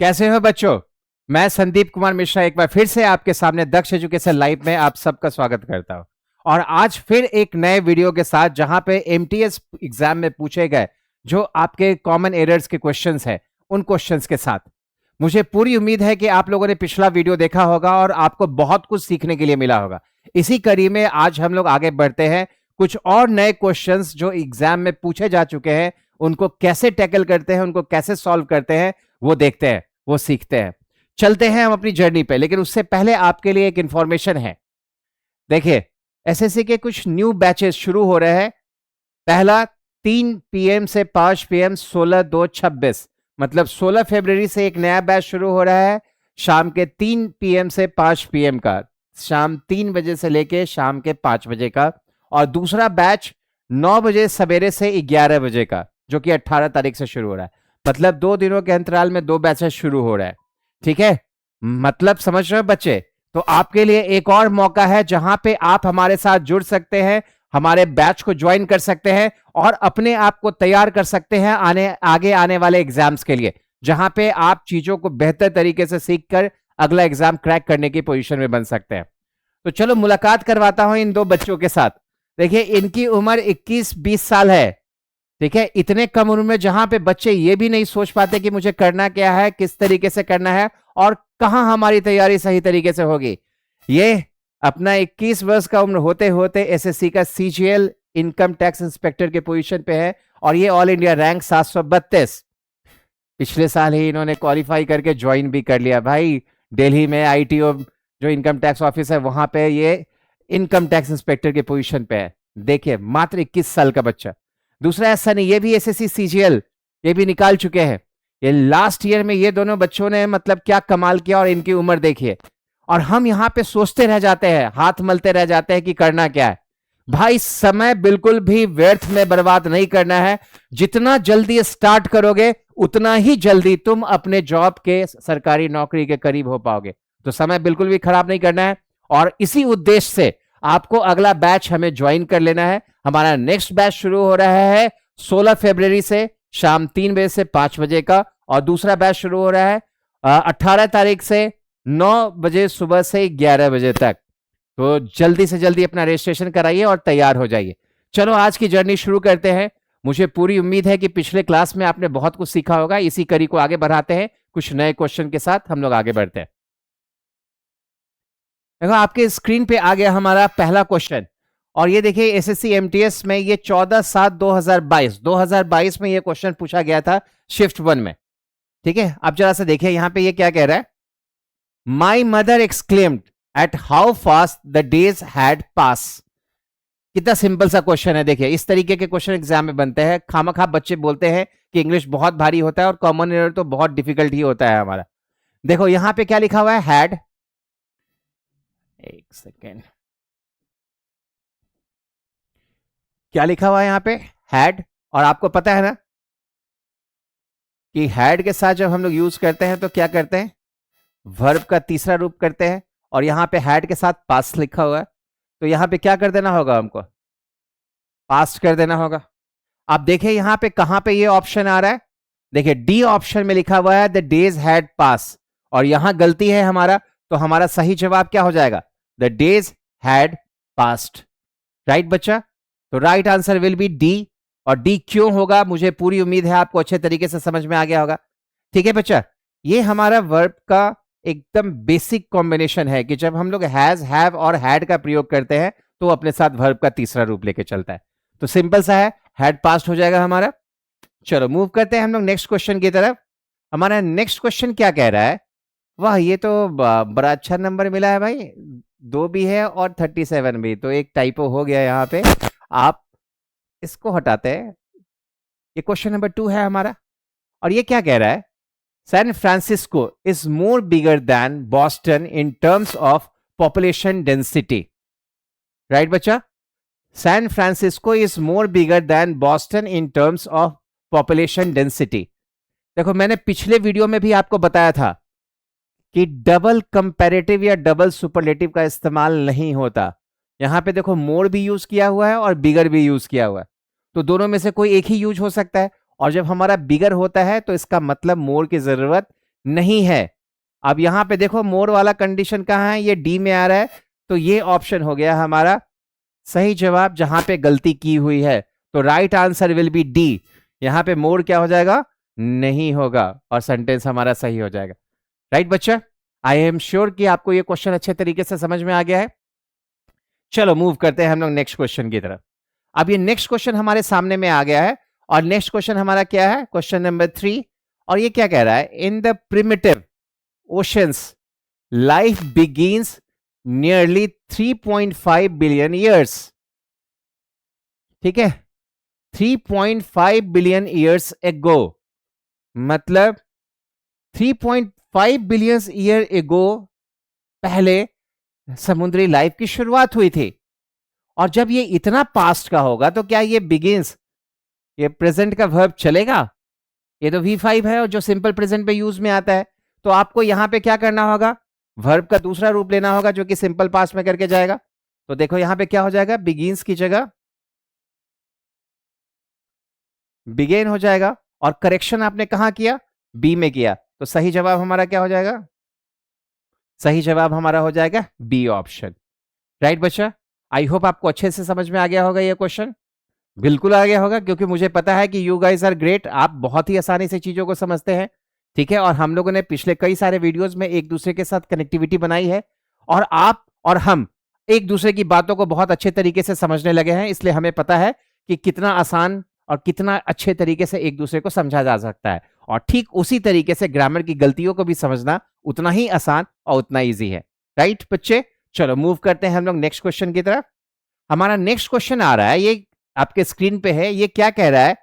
कैसे हो बच्चों। मैं संदीप कुमार मिश्रा एक बार फिर से आपके सामने दक्ष एजुकेशन लाइव में आप सबका स्वागत करता हूं। और आज फिर एक नए वीडियो के साथ जहां पे एमटीएस एग्जाम में पूछे गए जो आपके कॉमन एरर्स के क्वेश्चंस हैं उन क्वेश्चंस के साथ। मुझे पूरी उम्मीद है कि आप लोगों ने पिछला वीडियो देखा होगा और आपको बहुत कुछ सीखने के लिए मिला होगा। इसी कड़ी में आज हम लोग आगे बढ़ते हैं, कुछ और नए क्वेश्चंस जो एग्जाम में पूछे जा चुके हैं उनको कैसे टैकल करते हैं, उनको कैसे सॉल्व करते हैं, वो देखते हैं, वो सीखते हैं। चलते हैं हम अपनी जर्नी पे, लेकिन उससे पहले आपके लिए एक इंफॉर्मेशन है। देखिए, एसएससी के कुछ न्यू बैचेस शुरू हो रहे हैं। पहला 3 पीएम से 5 पीएम 16/2/26, मतलब 16 फरवरी से एक नया बैच शुरू हो रहा है शाम के 3 पीएम से 5 पीएम का, शाम 3 बजे से लेके शाम के 5 बजे का। और दूसरा बैच 9 बजे सवेरे से 11 बजे का, जो कि 18 तारीख से शुरू हो रहा है। मतलब 2 दिनों के अंतराल में 2 बैचेस शुरू हो रहा है। ठीक है, मतलब समझ रहे हो बच्चे। तो आपके लिए एक और मौका है जहां पे आप हमारे साथ जुड़ सकते हैं, हमारे बैच को ज्वाइन कर सकते हैं और अपने आप को तैयार कर सकते हैं आगे आने वाले एग्जाम्स के लिए, जहां पे आप चीजों को बेहतर तरीके से सीखकर अगला एग्जाम क्रैक करने की पोजीशन में बन सकते हैं। तो चलो मुलाकात करवाता हूं इन दो बच्चों के साथ। देखिए, इनकी उम्र 21-20 साल है। ठीक है, इतने कम उम्र में जहां पे बच्चे ये भी नहीं सोच पाते कि मुझे करना क्या है, किस तरीके से करना है और कहां हमारी तैयारी सही तरीके से होगी। ये अपना 21 वर्ष का उम्र होते होते एसएससी का सीजीएल इनकम टैक्स इंस्पेक्टर के पोजीशन पे है और ये ऑल इंडिया रैंक 732। पिछले साल ही इन्होंने क्वालिफाई करके ज्वाइन भी कर लिया भाई। दिल्ली में आईटीओ जो इनकम टैक्स ऑफिस है वहां पे ये इनकम टैक्स इंस्पेक्टर के पोजीशन पे है। देखिए, मात्र 21 साल का बच्चा। दूसरा ऐसा नहीं, ये भी एसएससी सीजीएल ये भी निकाल चुके हैं। ये लास्ट ईयर में ये दोनों बच्चों ने मतलब क्या कमाल किया और इनकी उम्र देखिए। और हम यहाँ पे सोचते रह जाते हैं, हाथ मलते रह जाते हैं कि करना क्या है। भाई, समय बिल्कुल भी व्यर्थ में बर्बाद नहीं करना है। जितना जल्दी स्टार्ट करोगे उतना ही जल्दी तुम अपने जॉब के, सरकारी नौकरी के करीब हो पाओगे। तो समय बिल्कुल भी खराब नहीं करना है और इसी उद्देश्य से आपको अगला बैच हमें ज्वाइन कर लेना है। हमारा नेक्स्ट बैच शुरू हो रहा है 16 फरवरी से शाम 3 बजे से 5 बजे का और दूसरा बैच शुरू हो रहा है 18 तारीख से 9 बजे सुबह से 11 बजे तक। तो जल्दी से जल्दी अपना रजिस्ट्रेशन कराइए और तैयार हो जाइए। चलो आज की जर्नी शुरू करते हैं। मुझे पूरी उम्मीद है कि पिछले क्लास में आपने बहुत कुछ सीखा होगा। इसी कड़ी को आगे बढ़ाते हैं, कुछ नए क्वेश्चन के साथ हम लोग आगे बढ़ते हैं। देखो, आपके स्क्रीन पे आ गया हमारा पहला क्वेश्चन और ये देखिए एसएससी एमटीएस में ये 14/7/2022 में ये क्वेश्चन पूछा गया था शिफ्ट 1 में। ठीक है, आप जरा सा देखिए यहाँ पे ये क्या कह रहा है। My mother exclaimed at how fast the days had pass. कितना सिंपल सा क्वेश्चन है। देखिए, इस तरीके के क्वेश्चन एग्जाम में बनते हैं। खामखा बच्चे बोलते हैं कि इंग्लिश बहुत भारी होता है और कॉमन एरर तो बहुत डिफिकल्ट ही होता है हमारा। देखो यहाँ पे क्या लिखा हुआ है, हैड। एक सेकेंड, क्या लिखा हुआ है यहाँ पे, हैड। और आपको पता है ना कि हैड के साथ जब हम लोग यूज करते हैं तो क्या करते हैं, वर्ब का तीसरा रूप करते हैं। और यहाँ पे हैड के साथ पास्ट लिखा हुआ है, तो यहाँ पे क्या कर देना होगा, हमको पास्ट कर देना होगा। आप देखिए यहाँ पे कहां पे ये ऑप्शन आ रहा है। देखिए, डी ऑप्शन में लिखा हुआ है द डेज हैड पास और यहां गलती है हमारा, तो हमारा सही जवाब क्या हो जाएगा, the days had passed. Right बच्चा, तो right answer will be D. और डी क्यों होगा, मुझे पूरी उम्मीद है आपको अच्छे तरीके से समझ में आ गया होगा। ठीक है बच्चा, ये हमारा वर्ब का एकदम बेसिक कॉम्बिनेशन है कि जब हम लोग हैज, हैव और हैड का प्रयोग करते हैं तो अपने साथ वर्ब का तीसरा रूप लेके चलता है। तो सिंपल सा है, हैड पास्ट हो जाएगा हमारा। चलो मूव करते हैं हम लोग नेक्स्ट क्वेश्चन की तरफ। हमारा नेक्स्ट क्वेश्चन क्या कह रहा है, वाह ये तो बड़ा अच्छा नंबर मिला है भाई, 2 भी है और 37 भी, तो एक टाइपो हो गया यहाँ पे। आप इसको हटाते हैं, ये क्वेश्चन नंबर 2 है हमारा। और ये क्या कह रहा है, San Francisco is more bigger than Boston in terms of population density. Right बच्चा, San Francisco is more bigger than Boston in terms of population density. देखो, मैंने पिछले वीडियो में भी आपको बताया था कि डबल कंपैरेटिव या डबल सुपरलेटिव का इस्तेमाल नहीं होता। यहां पे देखो, मोर भी यूज किया हुआ है और बिगर भी यूज किया हुआ है, तो दोनों में से कोई एक ही यूज हो सकता है। और जब हमारा बिगर होता है तो इसका मतलब मोर की जरूरत नहीं है। अब यहां पे देखो मोर वाला कंडीशन कहाँ है, ये डी में आ रहा है, तो ये ऑप्शन हो गया हमारा सही जवाब जहां पे गलती की हुई है। तो right answer will be D. यहां पे मोर क्या हो जाएगा, नहीं होगा, और सेंटेंस हमारा सही हो जाएगा। राइट बच्चा, आई एम श्योर कि आपको ये क्वेश्चन अच्छे तरीके से समझ में आ गया है। चलो मूव करते हैं हम लोग नेक्स्ट क्वेश्चन की तरफ। अब ये नेक्स्ट क्वेश्चन हमारे सामने में आ गया है, और नेक्स्ट क्वेश्चन हमारा क्या है, क्वेश्चन नंबर 3। और ये क्या कह रहा है, in the primitive oceans life begins nearly 3.5 billion years. ठीक है, 3.5 बिलियन ईयर्स एगो, मतलब 3.5 बिलियन ईयर एगो पहले समुद्री लाइफ की शुरुआत हुई थी। और जब ये इतना पास्ट का होगा तो क्या ये बिगिंस, ये प्रेजेंट का वर्ब चलेगा? ये तो V5 है और जो सिंपल प्रेजेंट पे यूज में आता है। तो आपको यहां पे क्या करना होगा, वर्ब का दूसरा रूप लेना होगा जो कि सिंपल पास्ट में करके जाएगा। तो देखो यहां पे क्या हो जाएगा, बिगिंस की जगह बिगेन हो जाएगा, और करेक्शन आपने कहां किया, बी में किया। तो सही जवाब हमारा क्या हो जाएगा, सही जवाब हमारा हो जाएगा बी ऑप्शन। राइट बच्चा, आई होप आपको अच्छे से समझ में आ गया होगा ये क्वेश्चन। बिल्कुल आ गया होगा, क्योंकि मुझे पता है कि यू गाइस आर ग्रेट, आप बहुत ही आसानी से चीजों को समझते हैं। ठीक है, और हम लोगों ने पिछले कई सारे वीडियोस में एक दूसरे के साथ कनेक्टिविटी बनाई है, और आप और हम एक दूसरे की बातों को बहुत अच्छे तरीके से समझने लगे हैं। इसलिए हमें पता है कि कितना आसान और कितना अच्छे तरीके से एक दूसरे को समझा जा सकता है। और ठीक उसी तरीके से ग्रामर की गलतियों को भी समझना उतना ही आसान और उतना ईजी है। राइट बच्चे, चलो मूव करते हैं हम लोग नेक्स्ट क्वेश्चन की तरफ। हमारा नेक्स्ट क्वेश्चन आ रहा है, ये आपके स्क्रीन पे है। ये क्या कह रहा है,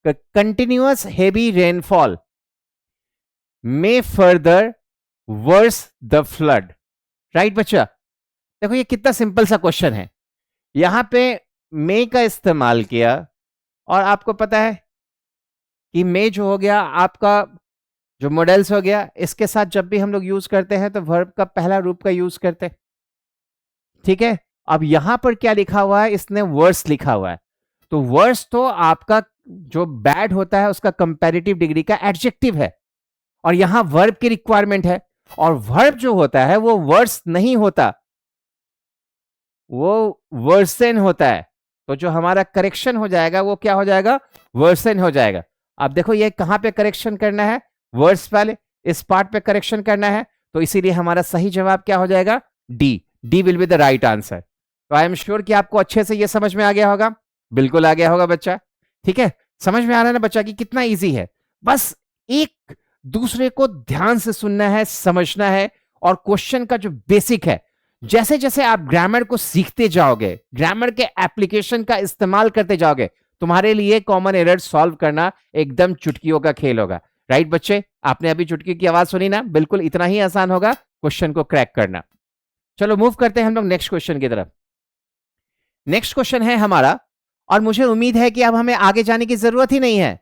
continuous heavy rainfall may further worse the flood. Right बच्चा, देखो ये कितना सिंपल सा क्वेश्चन है। यहां पे मे का इस्तेमाल किया, और आपको पता है कि मे जो हो गया आपका जो मॉडल्स हो गया, इसके साथ जब भी हम लोग यूज करते हैं तो वर्ब का पहला रूप का यूज करते हैं। ठीक है, अब यहां पर क्या लिखा हुआ है, इसने वर्स लिखा हुआ है। तो वर्स तो आपका जो बैड होता है उसका कंपैरेटिव डिग्री का एडजेक्टिव है, और यहां वर्ब की रिक्वायरमेंट है। और वर्ब जो होता है वो वर्स नहीं होता, वो वर्सन होता है। तो जो हमारा करेक्शन हो जाएगा वो क्या हो जाएगा, वर्सन हो जाएगा। अब देखो ये कहां पे करेक्शन करना है, वर्स वाले इस पार्ट पे करेक्शन करना है। तो इसीलिए हमारा सही जवाब क्या हो जाएगा, D. D will be the right answer. तो आई एम श्योर कि आपको अच्छे से ये समझ में आ गया होगा। बिल्कुल आ गया होगा बच्चा। ठीक है, समझ में आ रहा है ना बच्चा कि कितना इजी है। बस एक दूसरे को ध्यान से सुनना है, समझना है, और क्वेश्चन का जो बेसिक है, जैसे जैसे आप ग्रामर को सीखते जाओगे, ग्रामर के एप्लीकेशन का इस्तेमाल करते जाओगे, तुम्हारे लिए कॉमन एरर सॉल्व करना एकदम चुटकियों का खेल होगा। राइट बच्चे, आपने अभी चुटकी की आवाज सुनी ना, बिल्कुल इतना ही आसान होगा क्वेश्चन को क्रैक करना। चलो मूव करते हैं हम लोग नेक्स्ट क्वेश्चन की तरफ। नेक्स्ट क्वेश्चन है हमारा, और मुझे उम्मीद है कि अब हमें आगे जाने की जरूरत ही नहीं है।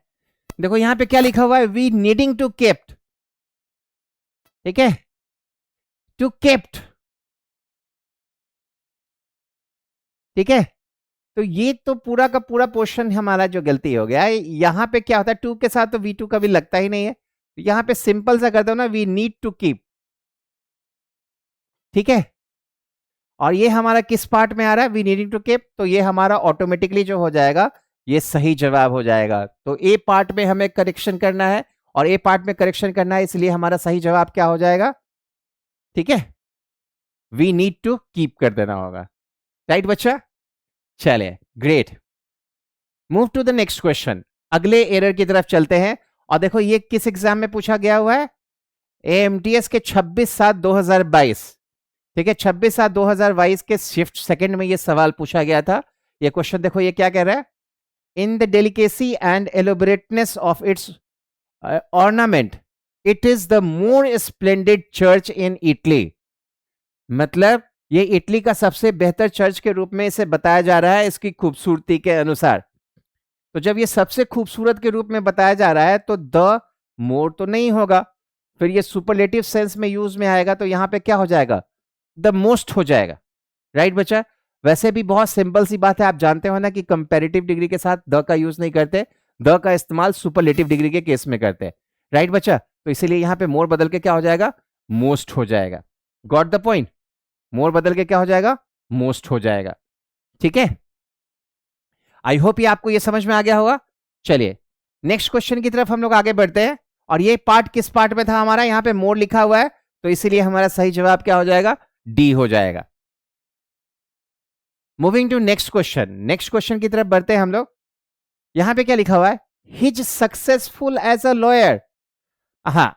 देखो यहां पे क्या लिखा हुआ है, वी नीडिंग टू केप्ट। ठीक है, टू केप्ट। ठीक है, तो ये तो पूरा का पूरा पोर्शन हमारा जो गलती हो गया है। यहां पे क्या होता है, टू के साथ तो V2 कभी लगता ही नहीं है। यहां पे सिंपल सा कर दो ना, वी नीड टू कीप। ठीक है, और ये हमारा किस पार्ट में आ रहा है, वी नीडिंग टू कीप। तो ये हमारा ऑटोमेटिकली जो हो जाएगा ये सही जवाब हो जाएगा। तो ए पार्ट में हमें करेक्शन करना है और ए पार्ट में करेक्शन करना है, इसलिए हमारा सही जवाब क्या हो जाएगा, ठीक है, वी नीड टू कीप कर देना होगा। राइट बच्चा, चलिए great. Move to the next question, अगले एरर की तरफ चलते हैं। और देखो ये किस एग्जाम में पूछा गया हुआ है, AMTS के 26/7/2022। ठीक है, 26/7/2022 के शिफ्ट सेकंड में ये सवाल पूछा गया था। ये क्वेश्चन देखो ये क्या कह रहा है, in the delicacy and elaborateness of its ornament it is the more splendid church in Italy. मतलब ये इटली का सबसे बेहतर चर्च के रूप में इसे बताया जा रहा है इसकी खूबसूरती के अनुसार। तो जब ये सबसे खूबसूरत के रूप में बताया जा रहा है तो द मोर तो नहीं होगा, फिर ये सुपरलेटिव सेंस में यूज में आएगा, तो यहां पे क्या हो जाएगा, द मोस्ट हो जाएगा। राइट बच्चा, वैसे भी बहुत सिंपल सी बात है, आप जानते हो ना कि कंपैरेटिव डिग्री के साथ द का यूज नहीं करते, द का इस्तेमाल सुपरलेटिव डिग्री के केस में करते हैं। राइट बच्चा, तो इसीलिए यहां पे मोर बदल के क्या हो जाएगा, मोस्ट हो जाएगा। Got the point? मोर बदल के क्या हो जाएगा, मोस्ट हो जाएगा। ठीक है, आई होप ये आपको ये समझ में आ गया होगा। चलिए नेक्स्ट क्वेश्चन की तरफ हम लोग आगे बढ़ते हैं। और ये पार्ट किस पार्ट में था हमारा, यहां पे मोर लिखा हुआ है, तो इसीलिए हमारा सही जवाब क्या हो जाएगा, डी हो जाएगा। Moving to next question, next question की तरफ बढ़ते हैं हम लोग। यहां पे क्या लिखा हुआ है, his successful as a lawyer. हाँ,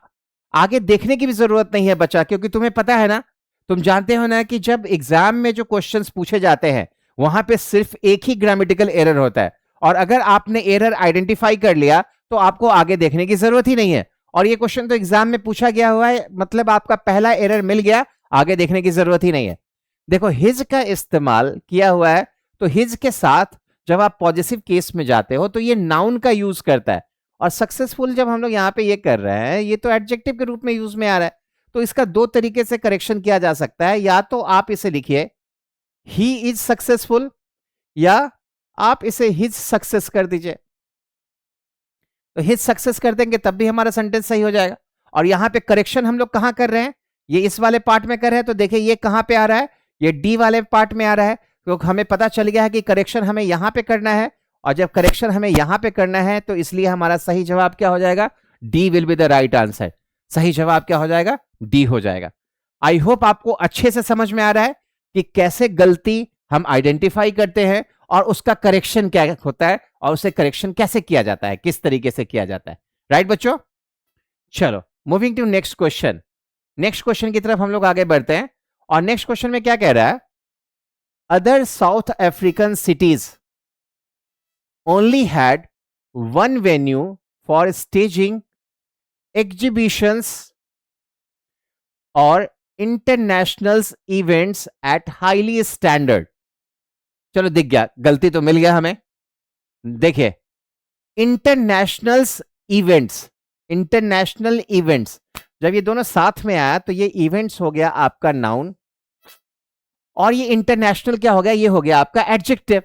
आगे देखने की भी जरूरत नहीं है बच्चा, क्योंकि तुम्हें पता है ना, तुम जानते हो ना कि जब एग्जाम में जो क्वेश्चंस पूछे जाते हैं वहां पे सिर्फ एक ही ग्रामेटिकल एरर होता है, और अगर आपने एरर आइडेंटिफाई कर लिया तो आपको आगे देखने की जरूरत ही नहीं है। और ये क्वेश्चन तो एग्जाम में पूछा गया हुआ है, मतलब आपका पहला एरर मिल गया, आगे देखने की जरूरत ही नहीं है। देखो हिज का इस्तेमाल किया हुआ है, तो हिज के साथ जब आप पॉजिटिव केस में जाते हो तो ये नाउन का यूज करता है, और सक्सेसफुल जब हम लोग यहाँ पे ये कर रहे हैं, ये तो एडजेक्टिव के रूप में यूज में आ रहा है। तो इसका दो तरीके से करेक्शन किया जा सकता है, या तो आप इसे लिखिए ही इज सक्सेसफुल, या आप इसे हिज सक्सेस कर दीजिए। तो हिज सक्सेस कर देंगे तब भी हमारा सेंटेंस सही हो जाएगा। और यहां पे करेक्शन हम लोग कहां कर रहे हैं, ये इस वाले पार्ट में कर रहे हैं, तो देखिए ये कहां पे आ रहा है, ये डी वाले पार्ट में आ रहा है। तो हमें पता चल गया है कि करेक्शन हमें यहां पे करना है, और जब करेक्शन हमें यहां पे करना है तो इसलिए हमारा सही जवाब क्या हो जाएगा, D will be the right answer. सही जवाब क्या हो जाएगा, डी हो जाएगा। आई होप आपको अच्छे से समझ में आ रहा है कि कैसे गलती हम आइडेंटिफाई करते हैं और उसका करेक्शन क्या होता है, और उसे करेक्शन कैसे किया जाता है, किस तरीके से किया जाता है। राइट बच्चों, चलो moving to next question. Next question की तरफ हम लोग आगे बढ़ते हैं, और नेक्स्ट क्वेश्चन में क्या कह रहा है, other south African cities only had one venue for staging exhibitions or international events at highly standard। चलो दिख गया, गलती तो मिल गया हमें। देखिए इंटरनेशनल इवेंट्स, इंटरनेशनल इवेंट्स, जब ये दोनों साथ में आया तो ये इवेंट्स हो गया आपका नाउन, और ये इंटरनेशनल क्या हो गया, ये हो गया आपका एडजेक्टिव।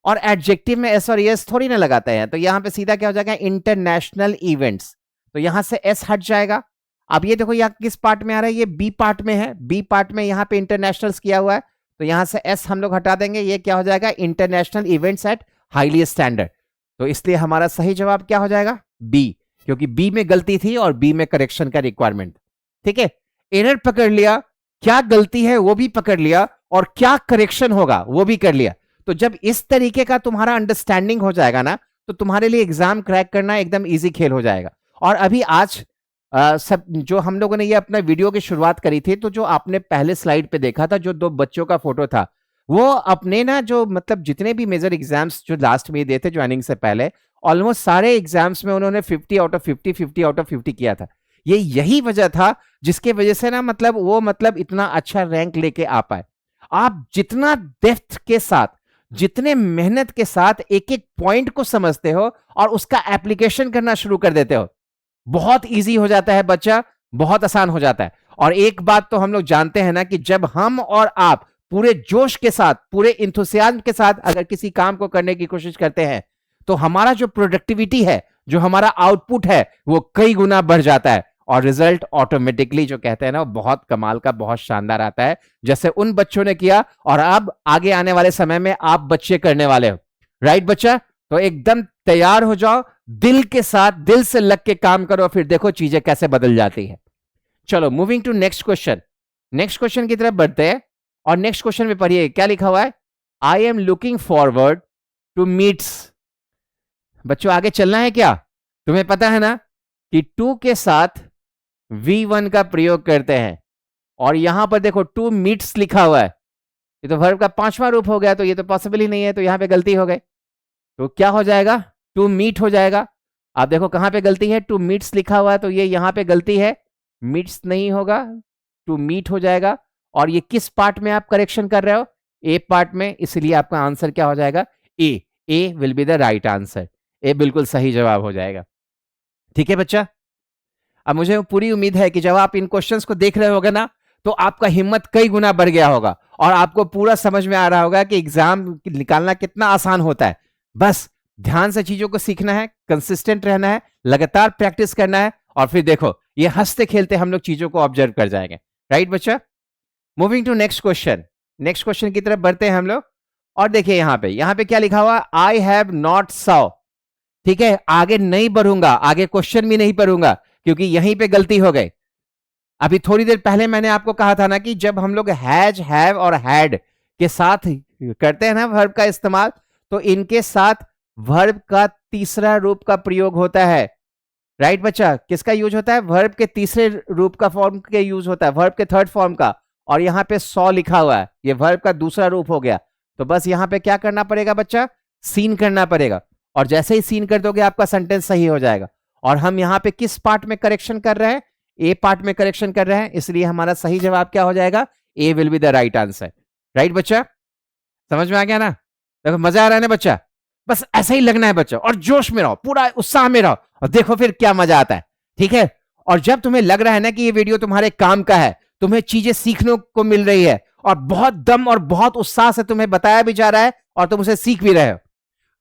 और एडजेक्टिव में एस और एस थोड़ी ना लगाते हैं, तो यहां पे सीधा क्या हो जाएगा, इंटरनेशनल इवेंट्स। तो यहां से एस हट जाएगा। अब ये देखो यहाँ किस पार्ट में आ रहा है, ये बी पार्ट में है, बी पार्ट में यहाँ पे इंटरनेशनल्स किया हुआ है, तो यहां से एस हम लोग हटा देंगे, ये क्या हो जाएगा, international events at highly standard. तो इसलिए हमारा सही जवाब क्या हो जाएगा, बी, क्योंकि बी में गलती थी और बी में करेक्शन का रिक्वायरमेंट। ठीक है, एरर पकड़ लिया, क्या गलती है वो भी पकड़ लिया, और क्या करेक्शन होगा वो भी कर लिया। तो जब इस तरीके का तुम्हारा अंडरस्टैंडिंग हो जाएगा ना, तो तुम्हारे लिए एग्जाम क्रैक करना एकदम इजी खेल हो जाएगा। और अभी आज सब जो हम लोगों ने ये अपना वीडियो की शुरुआत करी थी, तो जो आपने पहले स्लाइड पे देखा था, जो दो बच्चों का फोटो था, वो अपने ना जो मतलब जितने भी मेजर एग्जाम्स जो लास्ट में दिए थे ज्वाइनिंग से पहले, ऑलमोस्ट सारे एग्जाम्स में उन्होंने 50 आउट ऑफ 50, 50 आउट ऑफ 50 किया था। ये यही वजह था जिसके वजह से ना मतलब वो मतलब इतना अच्छा रैंक लेके आ पाए। आप जितना डेप्थ के साथ, जितने मेहनत के साथ एक एक पॉइंट को समझते हो और उसका एप्लीकेशन करना शुरू कर देते हो, बहुत इजी हो जाता है बच्चा, बहुत आसान हो जाता है। और एक बात तो हम लोग जानते हैं ना कि जब हम और आप पूरे जोश के साथ, पूरे इंथुसियाज्म के साथ अगर किसी काम को करने की कोशिश करते हैं, तो हमारा जो प्रोडक्टिविटी है, जो हमारा आउटपुट है, वो कई गुना बढ़ जाता है, और रिजल्ट ऑटोमेटिकली जो कहते हैं ना, बहुत कमाल का, बहुत शानदार आता है, जैसे उन बच्चों ने किया, और अब आगे आने वाले समय में आप बच्चे करने वाले हो। राइट बच्चा, तो एकदम तैयार हो जाओ, दिल के साथ, दिल से लग के काम करो, फिर देखो चीजें कैसे बदल जाती है। चलो moving to next question. Next question की तरफ बढ़ते हैं, और नेक्स्ट क्वेश्चन में पढ़िए क्या लिखा हुआ है, I am looking forward to meets. बच्चों आगे चलना है क्या, तुम्हें पता है ना कि टू के साथ V1 का प्रयोग करते हैं, और यहां पर देखो टू मीट्स लिखा हुआ है, ये तो वर्ब का 5वां रूप हो गया, तो ये तो पॉसिबल ही नहीं है, तो यहां पे गलती हो गई। तो क्या हो जाएगा, टू मीट हो जाएगा। आप देखो कहां पे गलती है, टू मीट्स लिखा हुआ है, तो ये यहां पे गलती है, मीट्स नहीं होगा, टू मीट हो जाएगा। और ये किस पार्ट में आप करेक्शन कर रहे हो, ए पार्ट में, इसलिए आपका आंसर क्या हो जाएगा, A. A will be the right answer, A बिल्कुल सही जवाब हो जाएगा। ठीक है बच्चा, अब मुझे पूरी उम्मीद है कि जब आप इन क्वेश्चंस को देख रहे होगे ना, तो आपका हिम्मत कई गुना बढ़ गया होगा, और आपको पूरा समझ में आ रहा होगा कि एग्जाम निकालना कितना आसान होता है। बस ध्यान से चीजों को सीखना है, कंसिस्टेंट रहना है, लगातार प्रैक्टिस करना है, और फिर देखो ये हंसते खेलते हम लोग चीजों को ऑब्जर्व कर जाएंगे। राइट बच्चा? Moving to next question. Next question की तरफ बढ़ते हैं हम लोग। और देखिए यहाँ पे क्या लिखा हुआ, आई हैव नॉट सॉ। ठीक है, आगे नहीं बढ़ूंगा, आगे क्वेश्चन भी नहीं पढ़ूंगा, क्योंकि यहीं पे गलती हो गई। अभी थोड़ी देर पहले मैंने आपको कहा था ना कि जब हम लोग हैज, हैव और हैड के साथ करते हैं ना वर्ब का इस्तेमाल, तो इनके साथ वर्ब का तीसरा रूप का प्रयोग होता है। राइट बच्चा? किसका यूज होता है? वर्ब के तीसरे रूप का फॉर्म के यूज होता है, वर्ब के थर्ड फॉर्म का। और यहाँ पे सॉ लिखा हुआ है, ये वर्ब का दूसरा रूप हो गया। तो बस यहाँ पे क्या करना पड़ेगा बच्चा? सीन करना पड़ेगा। और जैसे ही सीन कर दोगे आपका सेंटेंस सही हो जाएगा। और हम यहाँ पे किस पार्ट में करेक्शन कर रहे हैं? ए पार्ट में करेक्शन कर रहे हैं, इसलिए हमारा सही जवाब क्या हो जाएगा? A will be the right answer. Right बच्चा? समझ में आ गया ना? देखो मजा आ रहा है ना बच्चा? बस ऐसा ही लगना है बच्चा, और जोश में रहो, पूरा उत्साह में रहो, और देखो फिर क्या मजा आता है। ठीक है? और जब तुम्हें लग रहा है ना कि ये वीडियो तुम्हारे काम का है, तुम्हें चीजें सीखने को मिल रही है, और बहुत दम और बहुत उत्साह से तुम्हें बताया भी जा रहा है, और तुम उसे सीख भी रहे हो,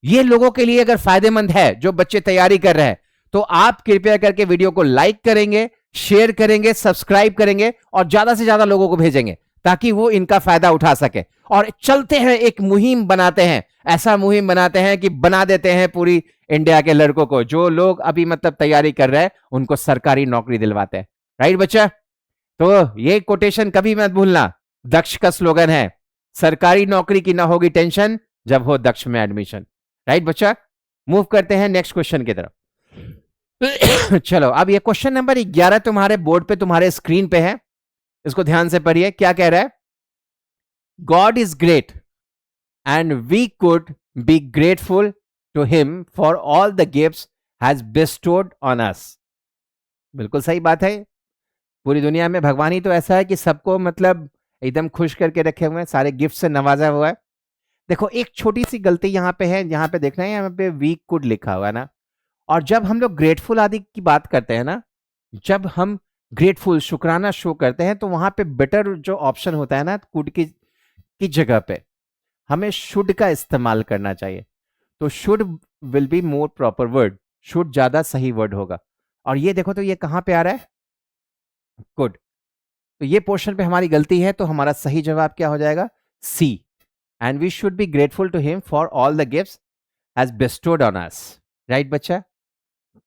ये लोगों के लिए अगर फायदेमंद है जो बच्चे तैयारी कर रहे हैं, तो आप कृपया करके वीडियो को लाइक करेंगे, शेयर करेंगे, सब्सक्राइब करेंगे, और ज्यादा से ज्यादा लोगों को भेजेंगे, ताकि वो इनका फायदा उठा सके। और चलते हैं, एक मुहिम बनाते हैं, ऐसा मुहिम बनाते हैं कि बना देते हैं पूरी इंडिया के लड़कों को, जो लोग अभी मतलब तैयारी कर रहे हैं, उनको सरकारी नौकरी दिलवाते हैं। राइट बच्चा? तो ये कोटेशन कभी मत भूलना, दक्ष का स्लोगन है, सरकारी नौकरी की ना होगी टेंशन, जब हो दक्ष में एडमिशन। राइट बच्चा? मूव करते हैं नेक्स्ट क्वेश्चन की तरफ। चलो, अब ये क्वेश्चन नंबर 11 तुम्हारे बोर्ड पे, तुम्हारे स्क्रीन पे है, इसको ध्यान से पढ़िए। क्या कह रहा है? God is great and we could be grateful to him for all the gifts has bestowed on us. बिल्कुल सही बात है। पूरी दुनिया में भगवान ही तो ऐसा है कि सबको मतलब एकदम खुश करके रखे हुए हैं, सारे गिफ्ट से नवाजा हुआ है। देखो एक छोटी सी गलती यहाँ पे है, यहाँ पे देखना है, यहाँ पे वी कुड लिखा हुआ है ना, और जब हम लोग ग्रेटफुल आदि की बात करते हैं ना, जब हम ग्रेटफुल शुक्राना शो करते हैं, तो वहां पे बेटर जो ऑप्शन होता है ना, कुड की जगह पे हमें शुड का इस्तेमाल करना चाहिए। तो should will be more proper word, should ज्यादा सही वर्ड होगा। और ये देखो, तो ये कहां पे आ रहा है? कुड। तो ये पोर्शन पे हमारी गलती है, तो हमारा सही जवाब क्या हो जाएगा? C. And we should be grateful to him for all the gifts has bestowed on us. Right बच्चा?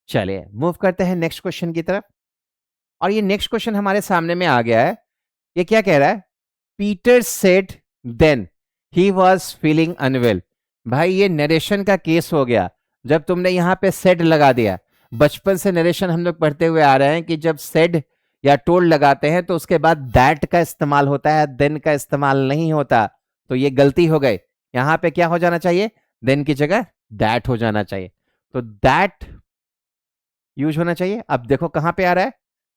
चलिए मूव करते हैं नेक्स्ट क्वेश्चन की तरफ। और ये नेक्स्ट क्वेश्चन हमारे सामने में आ गया है। ये क्या कह रहा है? Peter said then he was feeling unwell. भाई ये नरेशन का केस हो गया, जब तुमने यहां पे सेड लगा दिया। बचपन से नरेशन हम लोग पढ़ते हुए आ रहे हैं कि जब सेड या टोल्ड लगाते हैं, तो उसके बाद दैट का इस्तेमाल होता है, देन का इस्तेमाल नहीं होता। तो ये गलती हो गई। यहां पे क्या हो जाना चाहिए? देन की जगह दैट हो जाना चाहिए। तो दैट यूज होना चाहिए। अब देखो कहां पे आ रहा है?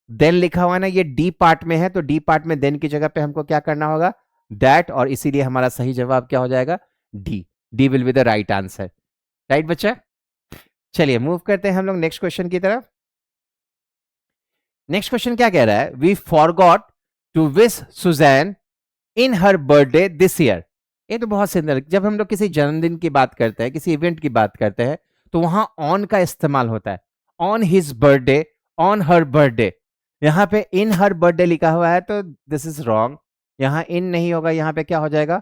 देन लिखा हुआ है ना, ये डी पार्ट में है, तो डी पार्ट में देन की जगह पे हमको क्या करना होगा? दैट। और इसीलिए हमारा सही जवाब क्या हो जाएगा? D. D will be the right answer. Right बच्चा? चलिए मूव करते हैं हम लोग नेक्स्ट क्वेश्चन की तरफ। नेक्स्ट क्वेश्चन क्या कह रहा है? We forgot to wish Susan in her birthday this year. ये तो बहुत सिंपल। जब हम लोग किसी जन्मदिन की बात करते हैं, किसी इवेंट की बात करते हैं, तो वहां ऑन का इस्तेमाल होता है। On his birthday, on her birthday. यहां पे इन हर बर्थडे लिखा हुआ है, तो दिस इज रॉन्ग। यहां इन नहीं होगा, यहां पे क्या हो जाएगा?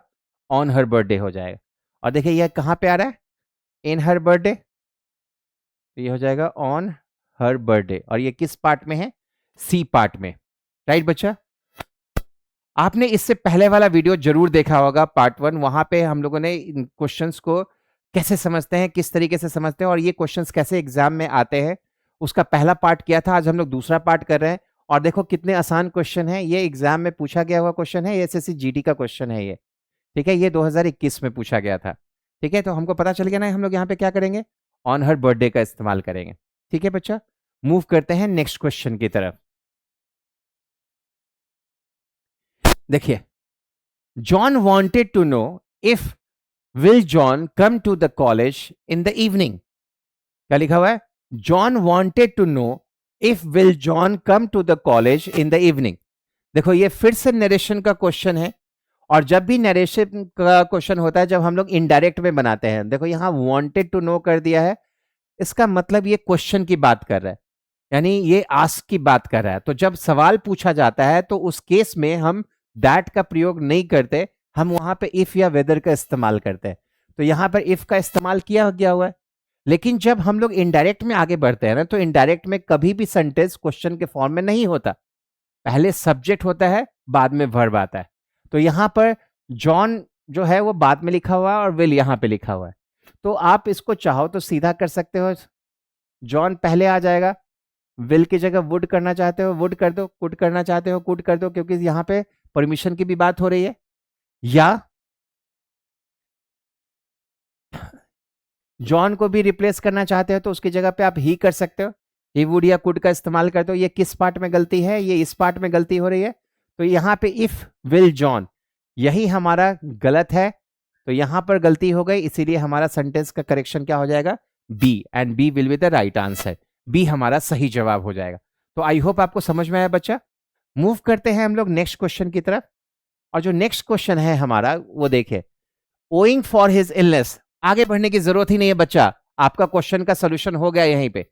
ऑन हर बर्थडे हो जाएगा। और देखिए यह कहां पे आ रहा है? इन हर बर्थडे, तो ये हो जाएगा ऑन हर बर्थडे। और ये किस पार्ट में है? सी पार्ट में। राइट बच्चा? आपने इससे पहले वाला वीडियो जरूर देखा होगा, पार्ट 1। वहां पे हम लोगों ने इन क्वेश्चंस को कैसे समझते हैं, किस तरीके से समझते हैं, और ये क्वेश्चंस कैसे एग्जाम में आते हैं, उसका पहला पार्ट किया था। आज हम लोग दूसरा पार्ट कर रहे हैं। और देखो कितने आसान क्वेश्चन है, ये एग्जाम में पूछा गया हुआ क्वेश्चन है, एसएससी जीडी का क्वेश्चन है ये। ठीक है? ये 2021 में पूछा गया था। ठीक है? तो हमको पता चल गया ना, हम लोग यहाँ पे क्या करेंगे? ऑन हर बर्थडे का इस्तेमाल करेंगे। ठीक है बच्चा? मूव करते हैं नेक्स्ट क्वेश्चन की तरफ। देखिए, John wanted to know if will John come to the college in the evening. क्या लिखा हुआ है? John wanted to know if will John come to the college in the evening. देखो ये फिर से नरेशन का क्वेश्चन है, और जब भी नरेशन का क्वेश्चन होता है, जब हम लोग इनडायरेक्ट में बनाते हैं, देखो यहां वांटेड टू नो कर दिया है, इसका मतलब ये क्वेश्चन की बात कर रहा है। यानी ये आस्क की बात कर रहा है। तो जब सवाल पूछा जाता है तो उस केस में हम दैट का प्रयोग नहीं करते, हम वहां पे इफ या वेदर का इस्तेमाल करते हैं। तो यहां पर इफ का इस्तेमाल किया गया हुआ है। लेकिन जब हम लोग इनडायरेक्ट में आगे बढ़ते हैं ना, तो इनडायरेक्ट में कभी भी सेंटेंस क्वेश्चन के फॉर्म में नहीं होता। पहले सब्जेक्ट होता है, बाद में वर्ब आता है। तो यहां पर जॉन जो है वो बाद में लिखा हुआ है और विल यहां पे लिखा हुआ है। तो आप इसको चाहो तो सीधा कर सकते हो, जॉन पहले आ जाएगा, विल की जगह वुड करना चाहते हो वुड कर दो, कुड करना चाहते हो कुड कर दो, क्योंकि यहां पे परमिशन की भी बात हो रही है। या जॉन को भी रिप्लेस करना चाहते हो तो उसकी जगह पे आप ही कर सकते हो, ही वुड या कुड का इस्तेमाल करते हो। ये किस पार्ट में गलती है, ये इस पार्ट में गलती हो रही है। तो यहां पे इफ विल जॉन यही हमारा गलत है, तो यहां पर गलती हो गई, इसीलिए हमारा सेंटेंस का करेक्शन क्या हो जाएगा, B, and B will be the right answer. B हमारा सही जवाब हो जाएगा। तो आई होप आपको समझ में आया बच्चा। मूव करते हैं हम लोग नेक्स्ट क्वेश्चन की तरफ। और जो नेक्स्ट क्वेश्चन है हमारा वो देखिए, ओइंग फॉर हिज इलनेस। आगे बढ़ने की जरूरत ही नहीं है बच्चा, आपका क्वेश्चन का सोल्यूशन हो गया यहीं पे।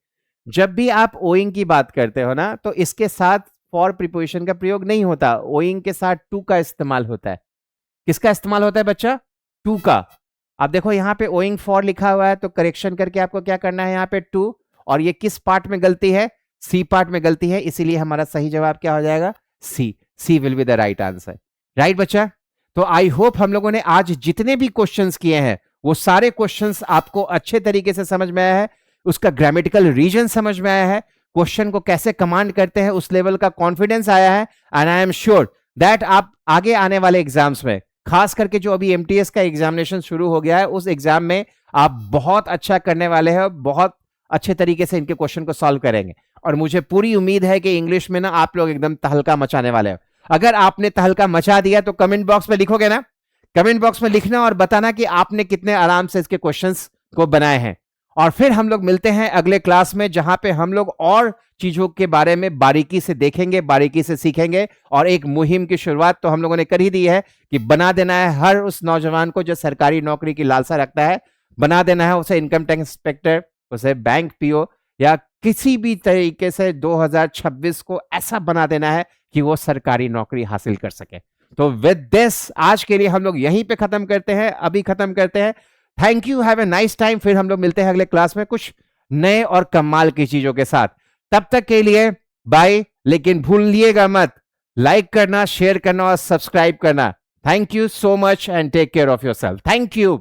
जब भी आप ओइंग की बात करते हो ना, तो इसके साथ फॉर प्रीपोजिशन का प्रयोग नहीं होता, ओइंग के साथ टू का इस्तेमाल होता है। किसका इस्तेमाल होता है बच्चा, टू का। आप देखो यहाँ पे ओइंग फॉर लिखा हुआ है, तो करेक्शन करके आपको क्या करना है, यहाँ पे टू, और ये किस पार्ट में गलती है, सी पार्ट में गलती है, इसीलिए हमारा सही जवाब क्या हो जाएगा, C. C will be the right answer. Right बच्चा। तो आई होप हम लोगों ने आज जितने भी क्वेश्चंस किए हैं वो सारे क्वेश्चंस आपको अच्छे तरीके से समझ में आया है, उसका ग्रामेटिकल रीजन समझ में आया है, क्वेश्चन को कैसे कमांड करते हैं उस लेवल का कॉन्फिडेंस आया है। And I am sure that आप आगे आने वाले एग्जाम्स में, खास करके जो अभी एमटीएस का एग्जामिनेशन शुरू हो गया है, उस एग्जाम में आप बहुत अच्छा करने वाले हैं, बहुत अच्छे तरीके से इनके क्वेश्चन को सॉल्व करेंगे। और मुझे पूरी उम्मीद है कि इंग्लिश में ना आप लोग एकदम तहलका मचाने वाले हो। अगर आपने तहलका मचा दिया तो कमेंट बॉक्स में लिखोगे ना, कमेंट बॉक्स में लिखना और बताना कि आपने कितने आराम से इसके क्वेश्चंस को बनाए हैं। और फिर हम लोग मिलते हैं अगले क्लास में, जहां पे हम लोग और चीजों के बारे में बारीकी से देखेंगे, बारीकी से सीखेंगे। और एक मुहिम की शुरुआत तो हम लोगों ने कर ही दी है कि बना देना है हर उस नौजवान को जो सरकारी नौकरी की लालसा रखता है, बना देना है उसे इनकम टैक्स इंस्पेक्टर, उसे बैंक पीओ, या किसी भी तरीके से 2026 को ऐसा बना देना है कि वो सरकारी नौकरी हासिल कर सके। तो विद दिस आज के लिए हम लोग यहीं पे खत्म करते हैं, अभी खत्म करते हैं। Thank you, have a nice time. फिर हम लोग मिलते हैं अगले क्लास में कुछ नए और कमाल की चीजों के साथ। तब तक के लिए बाय। लेकिन भूलिएगा मत लाइक करना, शेयर करना और सब्सक्राइब करना। Thank you so much and take care of yourself. Thank you.